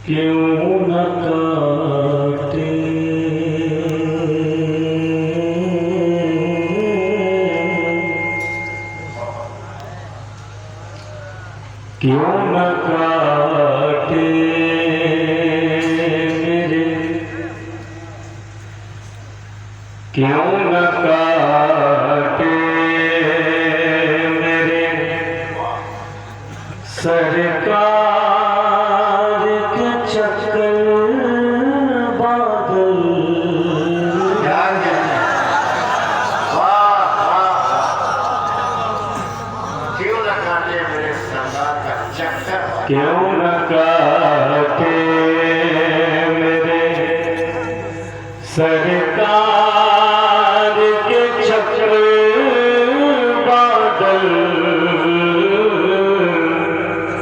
क्यों न काटे क्यों न काटे मेरे क्यों न काटे मेरे सरकार के चक्कर बादल क्यों न काटे